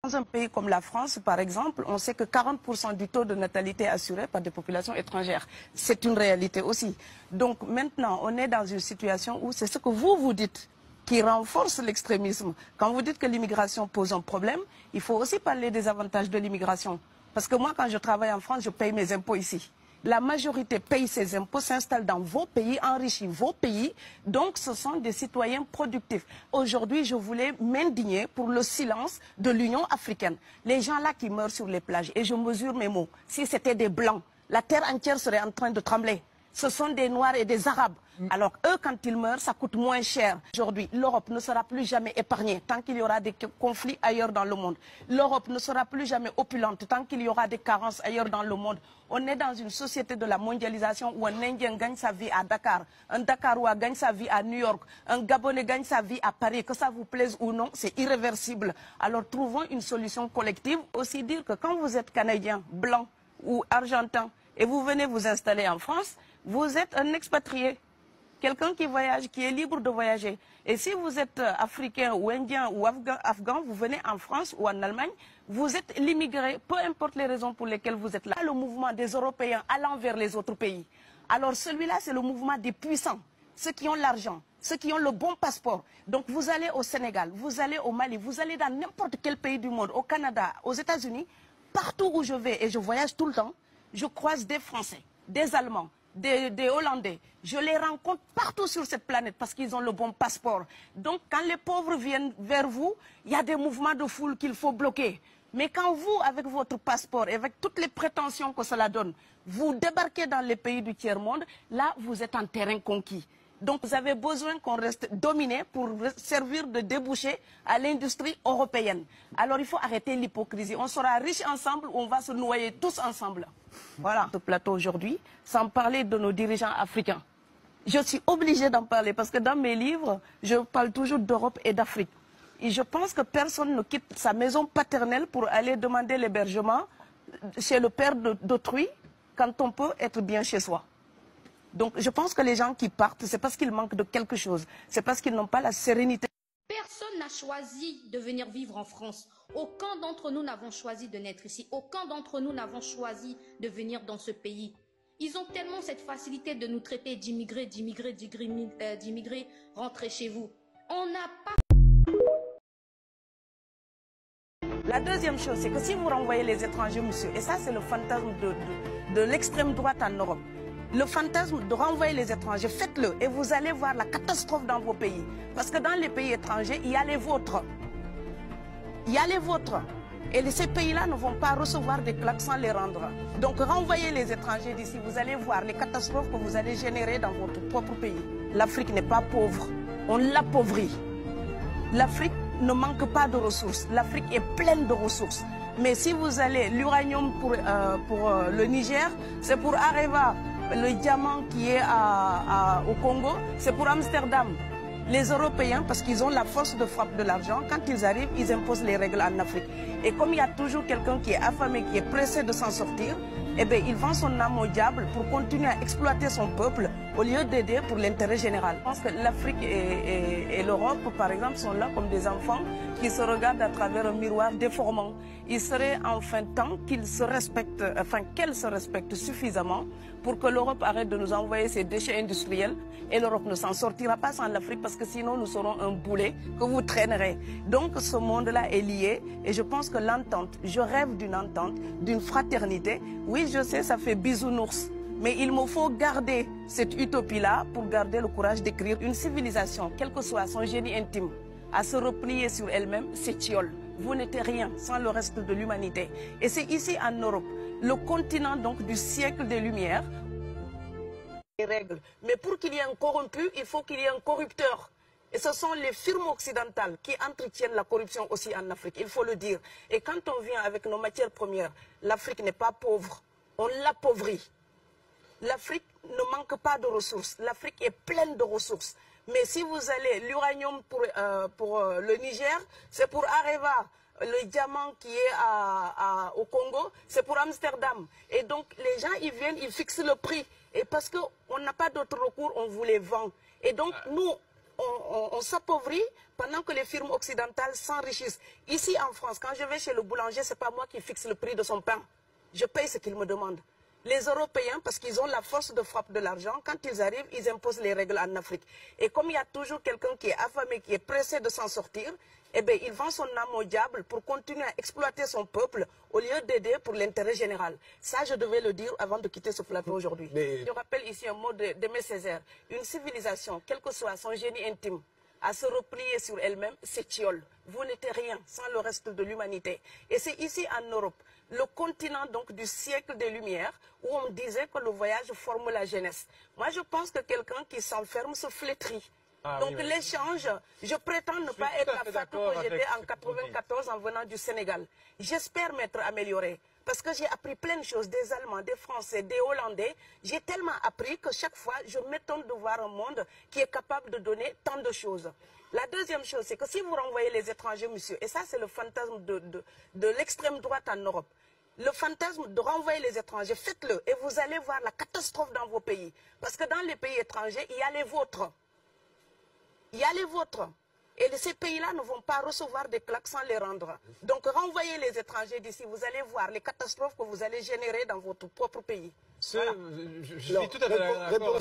Dans un pays comme la France, par exemple, on sait que 40% du taux de natalité est assuré par des populations étrangères. C'est une réalité aussi. Donc maintenant, on est dans une situation où c'est ce que vous dites qui renforce l'extrémisme. Quand vous dites que l'immigration pose un problème, il faut aussi parler des avantages de l'immigration. Parce que moi, quand je travaille en France, je paye mes impôts ici. La majorité paye ses impôts, s'installe dans vos pays, enrichit vos pays. Donc, ce sont des citoyens productifs. Aujourd'hui, je voulais m'indigner pour le silence de l'Union africaine. Les gens là qui meurent sur les plages, et je mesure mes mots, si c'était des Blancs, la terre entière serait en train de trembler. Ce sont des Noirs et des Arabes. Alors eux, quand ils meurent, ça coûte moins cher. Aujourd'hui, l'Europe ne sera plus jamais épargnée tant qu'il y aura des conflits ailleurs dans le monde. L'Europe ne sera plus jamais opulente tant qu'il y aura des carences ailleurs dans le monde. On est dans une société de la mondialisation où un Indien gagne sa vie à Dakar, un Dakarois gagne sa vie à New York, un Gabonais gagne sa vie à Paris. Que ça vous plaise ou non, c'est irréversible. Alors trouvons une solution collective. Aussi dire que quand vous êtes Canadien, Blanc ou Argentin et vous venez vous installer en France, vous êtes un expatrié. Quelqu'un qui voyage, qui est libre de voyager. Et si vous êtes africain ou indien ou afghan, vous venez en France ou en Allemagne, vous êtes l'immigré, peu importe les raisons pour lesquelles vous êtes là. Le mouvement des Européens allant vers les autres pays. Alors celui-là, c'est le mouvement des puissants, ceux qui ont l'argent, ceux qui ont le bon passeport. Donc vous allez au Sénégal, vous allez au Mali, vous allez dans n'importe quel pays du monde, au Canada, aux États-Unis, partout où je vais, et je voyage tout le temps, je croise des Français, des Allemands, des Hollandais. Je les rencontre partout sur cette planète parce qu'ils ont le bon passeport. Donc quand les pauvres viennent vers vous, il y a des mouvements de foule qu'il faut bloquer. Mais quand vous, avec votre passeport et avec toutes les prétentions que cela donne, vous débarquez dans les pays du tiers-monde, là vous êtes en terrain conquis. Donc vous avez besoin qu'on reste dominé pour servir de débouché à l'industrie européenne. Alors il faut arrêter l'hypocrisie. On sera riches ensemble ou on va se noyer tous ensemble. Voilà ce plateau aujourd'hui, sans parler de nos dirigeants africains. Je suis obligée d'en parler parce que dans mes livres, je parle toujours d'Europe et d'Afrique. Et je pense que personne ne quitte sa maison paternelle pour aller demander l'hébergement chez le père d'autrui quand on peut être bien chez soi. Donc je pense que les gens qui partent, c'est parce qu'ils manquent de quelque chose. C'est parce qu'ils n'ont pas la sérénité. Personne n'a choisi de venir vivre en France. Aucun d'entre nous n'avons choisi de naître ici. Aucun d'entre nous n'avons choisi de venir dans ce pays. Ils ont tellement cette facilité de nous traiter d'immigrés, rentrez chez vous. On n'a pas... La deuxième chose, c'est que si vous renvoyez les étrangers, monsieur, et ça c'est le fantasme de l'extrême droite en Europe, le fantasme de renvoyer les étrangers, faites-le et vous allez voir la catastrophe dans vos pays. Parce que dans les pays étrangers, il y a les vôtres. Il y a les vôtres. Et ces pays-là ne vont pas recevoir des claques sans les rendre. Donc renvoyez les étrangers d'ici, vous allez voir les catastrophes que vous allez générer dans votre propre pays. L'Afrique n'est pas pauvre, on l'appauvrit. L'Afrique ne manque pas de ressources, l'Afrique est pleine de ressources. Mais si vous allez, l'uranium pour le Niger, c'est pour Areva. Le diamant qui est au Congo, c'est pour Amsterdam. Les Européens, parce qu'ils ont la force de frappe de l'argent, quand ils arrivent, ils imposent les règles en Afrique. Et comme il y a toujours quelqu'un qui est affamé, qui est pressé de s'en sortir, eh bien, il vend son âme au diable pour continuer à exploiter son peuple au lieu d'aider pour l'intérêt général. Je pense que l'Afrique et l'Europe, par exemple, sont là comme des enfants qui se regardent à travers un miroir déformant. Il serait enfin temps qu'ils se respectent, enfin qu'elles se respectent suffisamment pour que l'Europe arrête de nous envoyer ses déchets industriels et l'Europe ne s'en sortira pas sans l'Afrique parce que sinon nous serons un boulet que vous traînerez. Donc ce monde-là est lié et je pense que l'entente, je rêve d'une entente, d'une fraternité. Oui, je sais, ça fait bisounours. Mais il me faut garder cette utopie-là pour garder le courage d'écrire une civilisation, quel que soit son génie intime, à se replier sur elle-même, c'est Thiol. Vous n'êtes rien sans le reste de l'humanité. Et c'est ici en Europe, le continent donc du siècle des Lumières. Les règles. Mais pour qu'il y ait un corrompu, il faut qu'il y ait un corrupteur. Et ce sont les firmes occidentales qui entretiennent la corruption aussi en Afrique, il faut le dire. Et quand on vient avec nos matières premières, l'Afrique n'est pas pauvre, on l'appauvrit. L'Afrique ne manque pas de ressources, l'Afrique est pleine de ressources. Mais si vous allez, l'uranium pour le Niger, c'est pour Areva. Le diamant qui est au Congo, c'est pour Amsterdam. Et donc, les gens, ils viennent, ils fixent le prix. Et parce qu'on n'a pas d'autre recours, on vous les vend. Et donc, nous, on s'appauvrit pendant que les firmes occidentales s'enrichissent. Ici en France, quand je vais chez le boulanger, ce n'est pas moi qui fixe le prix de son pain. Je paye ce qu'il me demande. Les Européens, parce qu'ils ont la force de frappe de l'argent, quand ils arrivent, ils imposent les règles en Afrique. Et comme il y a toujours quelqu'un qui est affamé, qui est pressé de s'en sortir, eh bien, il vend son âme au diable pour continuer à exploiter son peuple au lieu d'aider pour l'intérêt général. Ça, je devais le dire avant de quitter ce plateau aujourd'hui. Je rappelle ici un mot d'Aimé Césaire. Une civilisation, quel que soit son génie intime, à se replier sur elle-même, c'est tiol. Vous n'êtes rien sans le reste de l'humanité. Et c'est ici en Europe, le continent donc du siècle des Lumières, où on disait que le voyage forme la jeunesse. Moi, je pense que quelqu'un qui s'enferme se flétrit. Donc l'échange, je prétends ne pas être la Fatou que j'étais en 94 en venant du Sénégal. J'espère m'être améliorée. Parce que j'ai appris plein de choses, des Allemands, des Français, des Hollandais. J'ai tellement appris que chaque fois, je m'étonne de voir un monde qui est capable de donner tant de choses. La deuxième chose, c'est que si vous renvoyez les étrangers, monsieur, et ça c'est le fantasme de l'extrême droite en Europe, le fantasme de renvoyer les étrangers, faites-le et vous allez voir la catastrophe dans vos pays. Parce que dans les pays étrangers, il y a les vôtres. Il y a les vôtres. Et ces pays-là ne vont pas recevoir des claques sans les rendre. Donc renvoyez les étrangers d'ici, vous allez voir les catastrophes que vous allez générer dans votre propre pays. Je suis tout à fait d'accord.